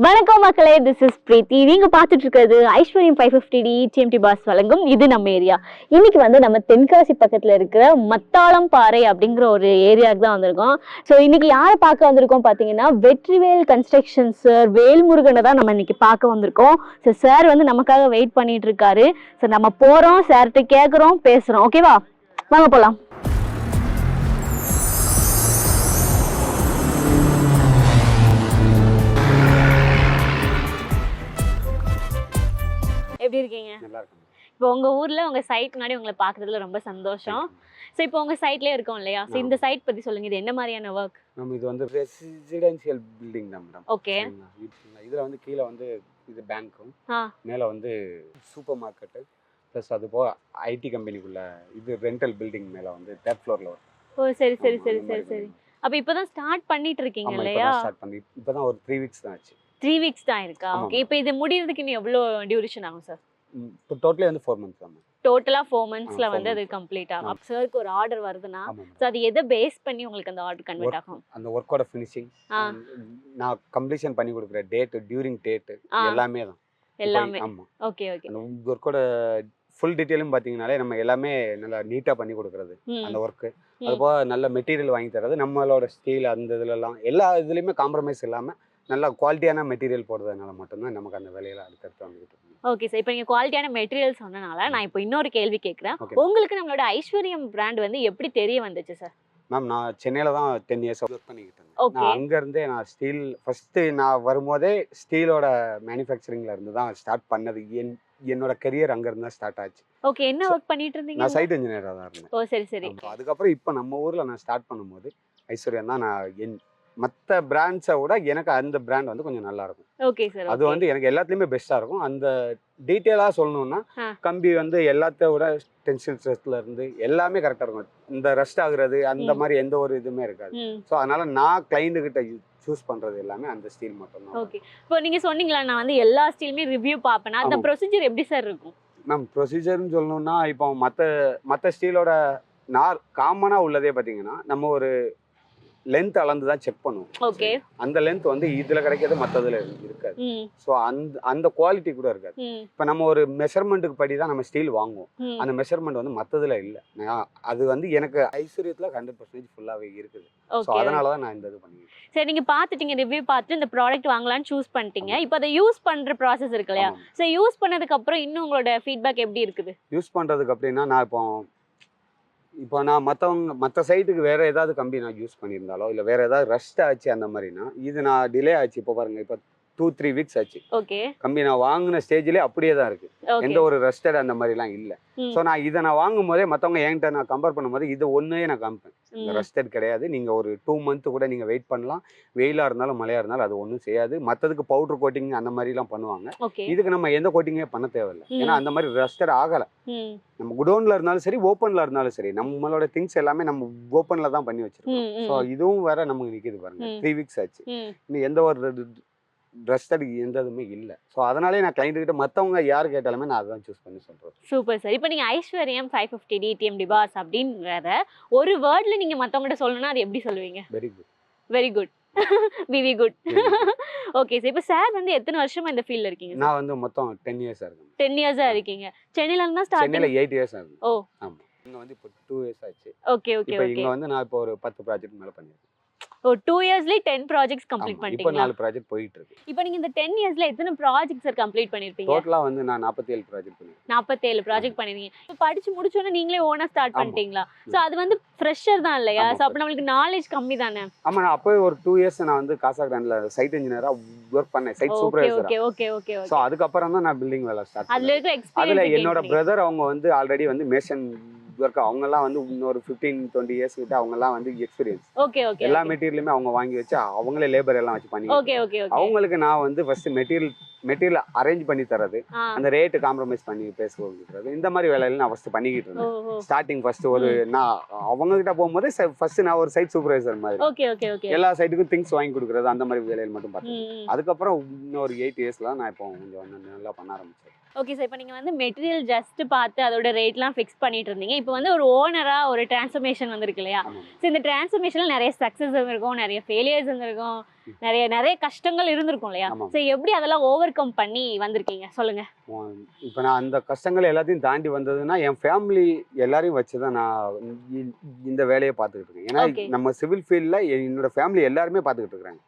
வணக்கம் மக்களே, this is பிரீத்தி. நீங்க பார்த்துட்டு இருக்கிறது ஐஸ்வர்யம் 550D டிஎம்டி பாஸ் வழங்கும் இது நம்ம ஏரியா. இன்னைக்கு நம்ம தென்காசி பக்கத்துல இருக்கிற மத்தாளம் பாறை அப்படிங்கிற ஒரு ஏரியாவுக்கு தான் வந்திருக்கோம். ஸோ இன்னைக்கு யாரை பார்க்க வந்திருக்கோம் பார்த்தீங்கன்னா, வெற்றிவேல் கன்ஸ்ட்ரக்ஷன் சார் வேல்முருகனை தான் நம்ம இன்னைக்கு பார்க்க வந்திருக்கோம். ஸோ சார் நமக்காக வெயிட் பண்ணிட்டு இருக்காரு. ஸோ நம்ம போறோம், சார்கிட்ட கேட்குறோம், பேசுறோம். ஓகேவா, வாங்க போலாம். எப்படி இருக்கீங்க? நல்லா இருக்கும். இப்போ உங்க ஊர்ல உங்க சைட் முன்னாடி உங்களை பார்க்கறதுல ரொம்ப சந்தோஷம். ஸோ இப்போ உங்க சைட்லயே இருக்கோம் இல்லையா? ஸோ இந்த சைட் பத்தி சொல்லுங்க. இது என்ன மாதிரியான ஒர்க்? நம்ம இது ரெசிடென்ஷியல் பில்டிங் தான் மேடம். ஓகே. இதுல கீழே இது பேங்க்கும், மேல சூப்பர் மார்க்கெட்டு, ப்ளஸ் அது போக ஐடி கம்பெனிக்குள்ள இது ரெண்டல் பில்டிங் மேல 3rd ஃப்ளோர்ல வரும். ஓ சரி சரி சரி சரி சரி. அப்ப இப்பதான் ஸ்டார்ட் பண்ணிட்டு இருக்கீங்க இல்லையா? ஸ்டார்ட் பண்ணி இப்பதான் ஒரு 3 வீக்ஸ் தான் ஆச்சு. 3 வீக்ஸ் தான் இருக்கா? ஓகே. இப்போ இது முடியறதுக்கு இன்னும் எவ்வளவு டியூரேஷன் ஆகும் சார்? இப்போ டோட்டலி 4 மந்த்ஸ் தான். டோட்டலா 4 மந்த்ஸ்ல அது கம்ப்ளீட் ஆகும். சாருக்கு ஒரு ஆர்டர் வருதுன்னா சோ அது எதை பேஸ் பண்ணி உங்களுக்கு அந்த ஆர்டர் கன்வெர்ட் ஆகும்? அந்த வொர்க்கோட ஃபினிஷிங், நான் கம்ப்ளீஷன் பண்ணி கொடுக்குற டேட், டியூரிங் டேட் எல்லாமே தான். எல்லாமே. ஆமா. Okay okay. அந்த வொர்க்கோட ஃபுல் டீடைலும் பாத்தீங்கன்னாலே நம்ம எல்லாமே நல்லா நீட்டா பண்ணி கொடுக்கறது அந்த ஒர்க்கு. அது போக நல்ல மெட்டீரியல் வாங்கி தரது, நம்மளோட ஸ்டீல் அந்த இதுலலாம் எல்லா இதுலயுமே காம்ப்ரமைஸ் இல்லாம நல்ல குவாலிட்டியான மெட்டீரியல் போடுறதுனால மட்டும்தான் நமக்கு அந்த வேலையில அடுத்தடுத்து வந்துட்டு இருக்கு. Okay sir. இப்போ நீங்க குவாலிட்டியான மெட்டீரியல் சொன்னனால நான் இப்போ இன்னொரு கேள்வி கேட்குறேன். உங்களுக்கு நம்மளோட ஐஸ்வர்யம் பிராண்ட் எப்படி தெரிய வந்துச்சு சார்? மேம், நான் சென்னையில தான் 10 இயர்ஸ் ஒர்க் பண்ணிக்கிட்டு இருந்தேன். நான் அங்க இருந்தே நான் ஸ்டீல் ஃபர்ஸ்ட் நான் வரும்போதே ஸ்டீலோட மேனுஃபேக்சரிங்ல இருந்து தான் ஸ்டார்ட் பண்ணது. என்னோட கரியர் அங்க இருந்து தான் ஸ்டார்ட் ஆச்சு. ஓகே. என்ன ஒர்க் பண்ணிட்டு இருந்தீங்க? நான் சைட் இன்ஜினியரா தான் இருந்தேன். ஓ சரி சரி. அதுக்கப்புறம் இப்போ நம்ம ஊர்ல நான் ஸ்டார்ட் பண்ணும்போது ஐஸ்வர்யம் தான் நான் மற்ற பிராண்ட்ஸை விட எனக்கு அந்த பிராண்ட் கொஞ்சம் நல்லா இருக்கும். Okay sir. அது எனக்கு எல்லாத்துலயுமே பெஸ்டா இருக்கும். அந்த டீட்டெயிலா சொல்லணும்னா கம்பி எல்லாத்த விட டென்சில் ஸ்ட்ரெஸ்ல இருந்து எல்லாமே கரெக்டா இருக்கும். இந்த ரஸ்ட் ஆகுறது அந்த மாதிரி எந்த ஒரு இதுவுமே இருக்காது. ஸோ அதனால நான் கிளைண்ட் கிட்ட சூஸ் பண்றது எல்லாமே அந்த ஸ்டீல் மட்டும் தான். ஓகே. இப்போ நீங்க சொன்னீங்களா நான் எல்லா ஸ்டீலுமே ரிவ்யூ பார்ப்பேன், அந்த ப்ரொசீஜர் எப்படி சார் இருக்கும்? மேம், ப்ரொசீஜர்னு சொல்லணும்னா இப்போ மற்ற ஸ்டீலோட காமனா உள்ளதே பார்த்தீங்கன்னா நம்ம ஒரு லென்த் அளந்து தான் செக் பண்ணுவோம். ஓகே. அந்த லென்த் இதுல கிடைக்கிறது மற்றதுல இருக்காது. ஸோ அந்த குவாலிட்டி கூட இருக்காது. இப்போ நம்ம ஒரு மெஷர்மெண்ட்டுக்கு படி தான் நம்ம ஸ்டீல் வாங்குவோம். அந்த மெஷர்மெண்ட் மற்றதுல இல்லை. அது எனக்கு ஐஸ்வர்யத்தில் 100% ஃபுல்லாகவே இருக்குது. ஸோ அதனால தான் நான் இந்த இது பண்ணிக்கிறேன். சரி, நீங்க பார்த்துட்டீங்க, ரிவ்யூ பார்த்துட்டு இந்த ப்ராடக்ட் வாங்கலாம்னு சூஸ் பண்ணிட்டீங்க. இப்போ அதை யூஸ் பண்ற ப்ராசஸ் இருக்கு இல்லையா? ஸோ யூஸ் பண்ணதுக்கு அப்புறம் இன்னும் உங்களோட ஃபீட்பேக் எப்படி இருக்குது? யூஸ் பண்றதுக்கு அப்படின்னா நான் இப்போ நான் மற்ற சைட்டுக்கு வேற ஏதாவது கம்பி நான் யூஸ் பண்ணியிருந்தாலோ இல்லை வேற ஏதாவது ரஸ்ட் ஆச்சு அந்த மாதிரினா, இது நான் டிலே ஆச்சு. இப்போ பாருங்க, இப்போ 2-3 வீக்ஸ் ஆச்சு. ஓகே. கம்பி நான் வாங்கின ஸ்டேஜ்லேயே அப்படியே தான் இருக்கு. எந்த ஒரு ரஸ்டட் அந்த மாதிரிலாம் இல்லை. ஸோ நான் வாங்கும் போதே மற்றவங்க என்கிட்ட நான் கம்பேர் பண்ணும்போது இது ஒன்றே நான் காமிப்பேன். இந்த ரஸ்டட் கிடையாது, நீங்கள் ஒரு 2 மந்த் கூட நீங்கள் வெயிட் பண்ணலாம். வெயிலாக இருந்தாலும் மழையாக இருந்தாலும் அது ஒன்றும் செய்யாது. மற்றதுக்கு பவுடர் கோட்டிங் அந்த மாதிரிலாம் பண்ணுவாங்க. இதுக்கு நம்ம எந்த கோட்டிங்கே பண்ண தேவையில்லை. ஏன்னா அந்த மாதிரி ரஸ்டட் ஆகலை. நம்ம குடோன்ல இருந்தாலும் சரி, ஓப்பன்ல இருந்தாலும் சரி, நம்மளோட திங்ஸ் எல்லாமே நம்ம ஓப்பன்ல தான் பண்ணி வச்சிருக்கோம். ஸோ இதுவும் வேற நமக்கு நிற்கிது பாருங்க. 3 வீக்ஸ் ஆச்சு. இன்னும் எந்த ஒரு ரஸ்டட் எந்ததுமே இல்லை. ஸோ அதனாலே நான் கிளைண்ட் கிட்ட மற்றவங்க யார் கேட்டாலுமே நான் அதான் சூஸ் பண்ணி சொல்றேன். Super sir. இப்போ நீங்க ஐஸ்வர்யம் 550D டிஎம்டி பாஸ் அப்படின்ற ஒரு வேர்ட்ல நீங்க மற்றவங்ககிட்ட சொல்லணும்னா அது எப்படி சொல்லுவீங்க? Very good. Very good. Very good. Okay sir. இப்போ சார் எத்தனை வருஷமா இந்த ஃபீல்ட்ல இருக்கீங்க? நான் மொத்தம் 10 இயர்ஸா இருக்கேன். 10 இயர்ஸா இருக்கீங்க. சென்னையில இருந்தா ஸ்டார்ட்? சென்னையில 8 இயர்ஸா இருக்கேன். ஓ ஆமா. இங்க இப்போ 2 இயர்ஸ் ஆச்சு. Okay okay. இப்போ இங்க நான் இப்போ ஒரு 10 ப்ராஜெக்ட் மேல பண்ணிருக்கேன். ஓ 2 இயர்ஸ்லயே 10 ப்ராஜெக்ட்ஸ் கம்ப்ளீட் பண்ணிட்டீங்களா? இப்போ 4 ப்ராஜெக்ட் போயிட்டு இருக்கு. இப்போ நீங்க இந்த 10 இயர்ஸ்ல எத்தனை ப்ராஜெக்ட்ஸ் சார் கம்ப்ளீட் பண்ணிருப்பீங்க? டோட்டலா நான் 47 ப்ராஜெக்ட் பண்ணிருக்கேன். 47 ப்ராஜெக்ட் பண்ணிருக்கீங்க. இப்போ படிச்சு முடிச்ச உடனே நீங்களே ஓனா ஸ்டார்ட் பண்ணிட்டீங்களா? சோ அது ஃப்ரெஷர் தான் இல்லையா? சோ அப்ப நமக்கு நாலேஜ் கம்மி தானே? ஆமா. நான் அப்பவே ஒரு 2 இயர்ஸ் நான் காசா கிராண்ட்ல சைட் இன்ஜினியரா வர்க் பண்ணேன். சைட் சூப்பர்வைசரா. Okay okay okay. சோ அதுக்கு அப்புறம் தான் நான் பில்டிங் வேலை ஸ்டார்ட் பண்ணேன். அதுல இருக்க எக்ஸ்பீரியன்ஸ். அதுல என்னோட பிரதர் அவங்க ஆல்ரெடி மேசன் ஒர்க், அவங்கெல்லாம் இன்னொரு 15-20 இயர்ஸ் கிட்ட அவங்கெல்லாம் எக்ஸ்பீரியன்ஸ். Okay okay. எல்லா மெட்டீரியலுமே அவங்க வாங்கி வச்சு அவங்களே லேபர் எல்லாம் வச்சு பண்ணி. Okay okay okay. அவங்களுக்கு நான் ஃபர்ஸ்ட் மெட்டீரியல் அரேஞ்ச் பண்ணி தரது, அந்த ரேட்டு காம்ப்ரமைஸ் பண்ணி பேசுறது, இந்த மாதிரி வேலையில நான் ஃபர்ஸ்ட் பண்ணிக்கிட்டு இருந்தேன். ஸ்டார்டிங் ஃபர்ஸ்ட் நான் அவங்க கிட்ட போகும்போது ஃபர்ஸ்ட் நான் ஒரு சைட் சூப்பர்வைசர் மாதிரி. Okay okay okay. எல்லா சைட்டுக்கும் திங்ஸ் வாங்கி கொடுக்குறது அந்த மாதிரி வேலையில மட்டும் பார்த்தேன். அதுக்கப்புறம் இன்னொரு 8 இயர்ஸ்ல நான் இப்போ கொஞ்சம் நல்லா பண்ண ஆரம்பிச்சேன். ஓகே சார், இப்போ நீங்கள் வந்து மெட்டீரியல் ஜஸ்ட் பார்த்து அதோட ரேட்லாம் ஃபிக்ஸ் பண்ணிட்டு இருந்தீங்க. இப்போ வந்து ஒரு ஓனராக ஒரு டிரான்ஸ்ஃபர்மேஷன் வந்திருக்கு இல்லையா? ஸோ இந்த டிரான்ஸ்ஃபர்மேஷனில் நிறைய சக்ஸஸ் இருந்திருக்கும், நிறைய ஃபெயிலியர்ஸ் இருந்திருக்கும், நிறைய கஷ்டங்கள் இருந்திருக்கும் இல்லையா? ஸோ எப்படி அதெல்லாம் ஓவர் கம் பண்ணி வந்திருக்கீங்க சொல்லுங்க. இப்போ நான் அந்த கஷ்டங்கள் எல்லாத்தையும் தாண்டி வந்ததுன்னா என் ஃபேமிலி எல்லாரையும் வச்சு தான் நான் இந்த வேலையை பார்த்துக்கிட்டு இருக்கேன். ஏன்னா நம்ம சிவில் ஃபீல்டில் என்னோட ஃபேமிலி எல்லாருமே பார்த்துக்கிட்டு இருக்கிறாங்க.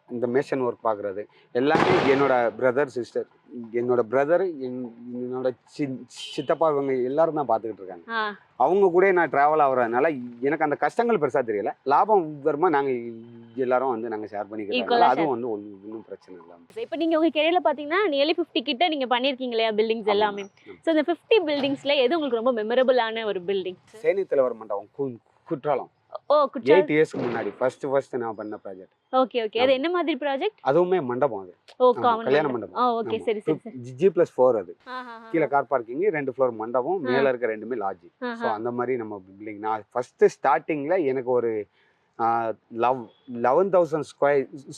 இந்த மேஷன் ஒர்க் பார்க்குறது எல்லாமே என்னோட பிரதர் சிஸ்டர், என்னோட பிரதர், என்னோட சித்தப்பா, இவங்க எல்லாரும் தான் பார்த்துக்கிட்டு இருக்காங்க. அவங்க கூட நான் ட்ராவல் ஆகுறதுனால எனக்கு அந்த கஷ்டங்கள் பெருசாக தெரியல. லாபம் வருமா நாங்கள் எல்லாரும் வந்து நாங்கள் ஷேர் பண்ணிக்கிறோம். அதுவும் வந்து ஒன்றும் பிரச்சனை இல்லை. இப்போ நீங்கள் உங்கள் கெரியரில் பார்த்தீங்கன்னா நியர்லி 50 கிட்ட நீங்கள் பண்ணியிருக்கீங்க இல்லையா பில்டிங்ஸ் எல்லாமே. ஸோ இந்த 50 பில்டிங்ஸில் எது உங்களுக்கு ரொம்ப மெமரபிளான ஒரு பில்டிங்? சேனித்தில் வர மண்டபம், குற்றாலம். 8 இயர்ஸ்க்கு முன்னாடி ஃபர்ஸ்ட் நான் பண்ண ப்ராஜெக்ட். Okay okay. அது என்ன மாதிரி ப்ராஜெக்ட்? அதுவுமே மண்டபம். அது கல்யாண மண்டபம். ஓகே சரி சரி. G+4 அது. கீழ கார் பார்க்கிங், 2 ஃப்ளோர் மண்டபம், மேல இருக்க 2மே லாட்ஜ். சோ அந்த மாதிரி நம்ம பில்டிங் நான் ஃபர்ஸ்ட் ஸ்டார்டிங்ல எனக்கு ஒரு 11,000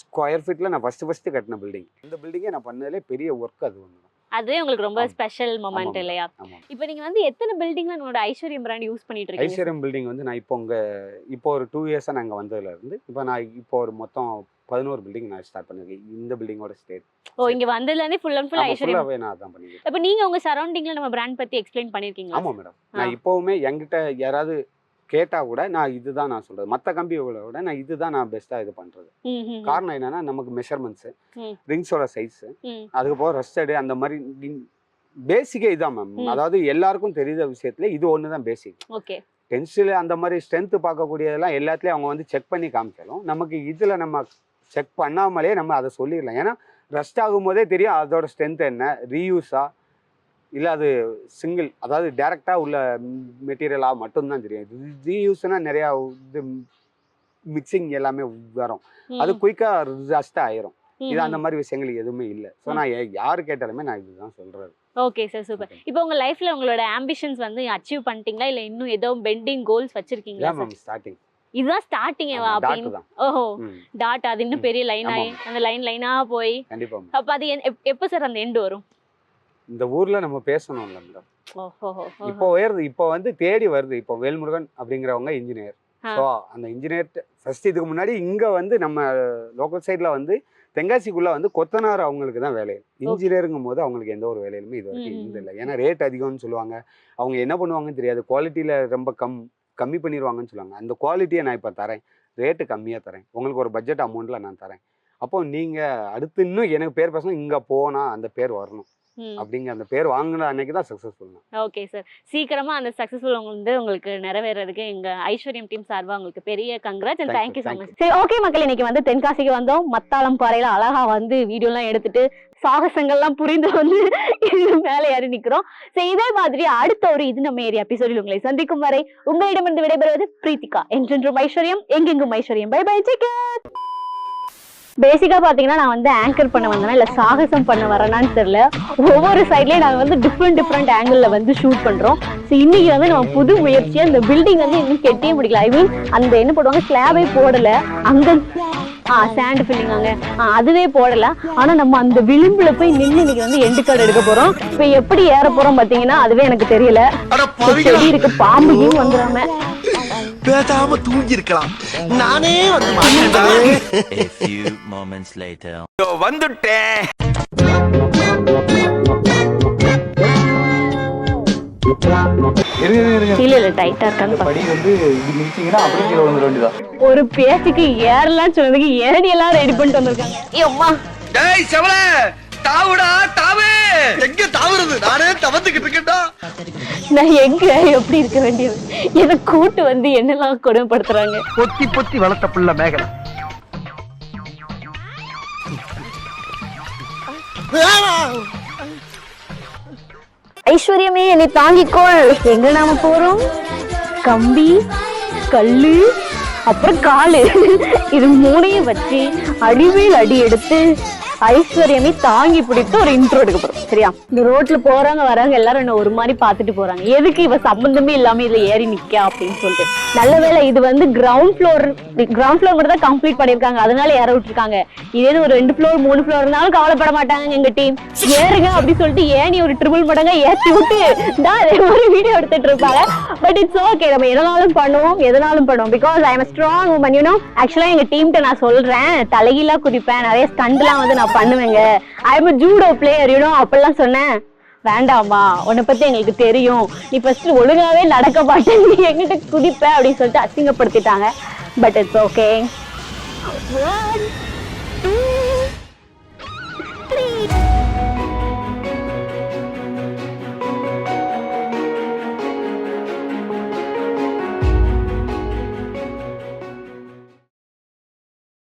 ஸ்கொயர் ஃபீட்ல நான் ஃபர்ஸ்ட் கட்டின பில்டிங். இந்த பில்டிங்கே நான் பண்ணதுல பெரிய ஒர்க் அது ஒன்று. அதுவே உங்களுக்கு ரொம்ப ஸ்பெஷல் மொமெண்ட் இல்லையா? இப்போ நீங்க வந்து எத்தனை பில்டிங்ல உங்களோட ஐஸ்வர்யம் பிராண்ட் யூஸ் பண்ணிட்டு இருக்கீங்க? ஐஸ்வர்யம் பில்டிங் வந்து நான் இப்போ ஒரு 2 இயர்ஸா நாங்க வந்ததுல இருந்து இப்போ ஒரு மொத்தம் 11 பில்டிங் நான் ஸ்டார்ட் பண்ணிருக்கேன். இந்த பில்டிங்கோட ஸ்டேட். இங்க வந்ததுல இருந்து ஃபுல் அண்ட் ஃபுல் ஐஸ்வர்யம் நான் தான் பண்ணிருக்கேன். இப்போ நீங்க உங்க சரௌண்டிங்ல நம்ம பிராண்ட் பத்தி எக்ஸ்பிளைன் பண்ணிருக்கீங்களா? ஆமா மேடம். நான் இப்பவுமே என்கிட்ட யாராவது கேட்டா கூட நான் இதுதான் நான் சொல்றது. மற்ற கம்பியோட விட நான் இதுதான் நான் பெஸ்டா இது பண்றது. காரணம் என்னன்னா நமக்கு மெஷர்மெண்ட்ஸ், ரிங்ஸோட சைஸ், அதுக்கு போக ரஸ்டடு, அந்த மாதிரி பேசிக்கே இதான் மேம். அதாவது எல்லாருக்கும் தெரிஞ்ச விஷயத்துல இது ஒண்ணுதான் பேசிக். ஓகே. டென்சில் அந்த மாதிரி ஸ்ட்ரென்த் பார்க்கக்கூடியதெல்லாம் எல்லாத்துலயும் அவங்க வந்து செக் பண்ணி காமிச்சாலும் நமக்கு இதுல நம்ம செக் பண்ணாமலே நம்ம அதை சொல்லிடலாம். ஏன்னா ரஸ்ட் ஆகும் போதே தெரியும் அதோட ஸ்ட்ரென்த் என்ன, ரீயூஸா இல்லை அது சிங்கிள், அதாவது டைரக்டா உள்ள மெட்டீரியலாக மட்டும்தான் தெரியும். ரீயூஸ்னா நிறையா இது மிக்சிங் எல்லாமே வரும், அது குயிக்கா ரஸ்ட் ஆயிரும். இது அந்த மாதிரி விஷயங்கள் எதுவுமே இல்லை. ஸோ நான் யாரு கேட்டாலுமே நான் இதுதான் சொல்றது. Okay sir, super. இப்போ உங்க லைஃப்ல உங்களோட ஆம்பிஷன்ஸ் வந்து அச்சீவ் பண்ணிட்டீங்களா இல்ல இன்னும் ஏதோ பெண்டிங் கோல்ஸ் வச்சிருக்கீங்களா? மேம் ஸ்டார்டிங் இதுதான் ஸ்டார்டிங்கேவா? அப்படின்னு ஓஹோ டாட், அது இன்னும் பெரிய லைன் ஆகி அந்த லைனா போய் கண்டிப்பா. அப்ப அது எப்போ சார் அந்த எண்ட் வரும்? இந்த ஊர்ல நம்ம பேசணும்ல மேடம். இப்போ உயர்ந்து இப்போ வந்து தேடி வருது. இப்போ வேல்முருகன் அப்படிங்கிறவங்க இன்ஜினியர். ஸோ அந்த இன்ஜினியர் ஃபர்ஸ்ட் இதுக்கு முன்னாடி இங்க வந்து நம்ம லோக்கல் சைட்ல வந்து தென்காசிக்குள்ள வந்து கொத்தனார் அவங்களுக்கு தான் வேலை. இன்ஜினியருங்கும் போது அவங்களுக்கு எந்த ஒரு வேலையிலுமே இது வரைக்கும் இல்லை. ஏன்னா ரேட் அதிகம்னு சொல்லுவாங்க. அவங்க என்ன பண்ணுவாங்கன்னு தெரியாது. குவாலிட்டியில ரொம்ப கம்மி பண்ணிடுவாங்கன்னு சொல்லுவாங்க. அந்த குவாலிட்டியை நான் இப்போ தரேன், ரேட்டு கம்மியாக தரேன், உங்களுக்கு ஒரு பட்ஜெட் அமௌண்ட்ல நான் தரேன். அப்போ நீங்க அடுத்து இன்னும் எனக்கு பேர் பேசணும், இங்க போனா அந்த பேர் வரணும் அப்படிங்க அந்த பேர் வாங்கின அன்னைக்கு தான் சக்ஸஸ்ஃபுல். ஓகே சார், சீக்கிரமா அந்த சக்ஸஸ்ஃபுல் வந்து உங்களுக்கு நிறைவேறதுக்கு எங்க ஐஸ்வர்யம் டீம் சார்பா உங்களுக்கு பெரிய congrats and thank you so much. சரி ஓகே மக்கள், இன்னைக்கு வந்து தென்காசிக்கு வந்தோம். மத்தாளம் பாறையில அழகா வந்து வீடியோலாம் எடுத்துட்டு சாகசங்கள்லாம் புரிந்து வந்து மேலே ஏறி நிக்கிறோம். சரி, இதே மாதிரி அடுத்த ஒரு இது நம்ம ஏரியா எபிசோடில் உங்களை சந்திக்கும் வரை உங்களிடமிருந்து விடைபெறுவது பிரீத்திகா. என்றென்றும் ஐஸ்வர்யம், எங்கெங்கும் ஐஸ்வர்யம். Bye bye, take care. பேசிக்கா பாத்தீங்கன்னா நான் வந்து ஆங்கர் பண்ண வந்தேனா இல்ல சாகசம் பண்ண வரேனான்னு தெரியல. ஒவ்வொரு சைட்லயும் நாங்க வந்து டிஃப்ரெண்ட் ஆங்கிள் வந்து ஷூட் பண்றோம். ஸோ இன்னைக்கு வந்து நம்ம புது முயற்சியா இந்த பில்டிங் வந்து இன்னும் கெட்டியே முடிக்கல. ஐ மீன் அந்த என்ன போடுவாங்க, ஸ்லாபே போடல, அங்க சாண்ட் ஃபில்லிங் அங்க அதுவே போடல. ஆனா நம்ம அந்த விளிம்புல போய் நின்று இன்னைக்கு வந்து எண்டு கார்டு எடுக்க போறோம். இப்ப எப்படி ஏற போறோம் பாத்தீங்கன்னா அதுவே எனக்கு தெரியல. செடி இருக்கு, பாம்புக்கும் வந்துடாம பேசாம தூங்கி இருக்கலாம். நானே வந்து A few moments later. வந்துட்டேன். இல்ல டைட்டா இருக்கான்னு படி வந்து இது மிதிச்சீங்கன்னா அப்படியே கீழே விழுந்துட வேண்டியதான். ஒரு பேச்சுக்கு ஏறலாம்னு சொன்னதுக்கு ஏறி எல்லாம் ரெடி பண்ணிட்டு வந்திருக்காங்க. ஐயோம்மா, டேய் செவல தாவுடா தாவு. எங்க தாவுறது? நானே தவந்துக்கிட்டு இருக்கேன்டா. நான் எங்க எப்படி இருக்க வேண்டியது? என்ன கூட்டு வந்து என்னெல்லாம் கொடுமைப்படுத்துறாங்க. பொத்தி பொத்தி வளர்த்த புள்ள மேகலை. ஐஸ்வர்யமே என்னை தாங்கிக்கோள். எங்க நாம போறோம்? கம்பி, கல்லு, அப்புறம் காலு, இது மூணையும் வச்சு அடிமேல் அடி எடுத்து ஐஸ்வர்யமே தாங்கி பிடித்து ஒரு இன்ட்ரோ எடுக்க போறோம். சரியா? இந்த ரோட்ல போறவங்க வரவங்க எல்லாரும் என்ன ஒரு மாதிரி பாத்துட்டு போறாங்க. எதுக்கு இவ சம்பந்தமே இல்லாம இதுல ஏறி நிக்கா அப்படின்னு சொல்லிட்டு. நல்ல வேளை இது வந்து கிரவுண்ட் ஃப்ளோர் மட்டும் தான் கம்ப்ளீட் பண்ணிருக்காங்க, அதனால ஏற விட்டுருக்காங்க. இதே ஒரு 2 ஃப்ளோர் 3 ஃப்ளோர் இருந்தாலும் கவலைப்பட மாட்டாங்க எங்க டீம். ஏறுங்க அப்படி சொல்லிட்டு ஏனி ஒரு ட்ரிபிள் மடங்கா ஏற்றி விட்டு தான் அதே மாதிரி வீடியோ எடுத்துட்டு இருப்பாங்க. பட் இட்ஸ் ஓகே, நம்ம எதனாலும் பண்ணுவோம் because I am strong woman. You know ஆக்சுவலா எங்க டீம்கிட்ட நான் சொல்றேன், தலைகீழா குதிப்பேன், நிறைய ஸ்டண்ட்லாம் வந்து நான் பண்ணுவேங்க. I am judo player you know அப்பெல்லாம் சொன்னேன். வேண்டாமா, உன்னை பத்தி எங்களுக்கு தெரியும், நீ ஃபர்ஸ்ட் ஒழுங்காவே நடக்க மாட்டேன், நீ எங்கிட்ட குதிப்ப அப்படின்னு சொல்லிட்டு அசிங்கப்படுத்திட்டாங்க. But it's okay.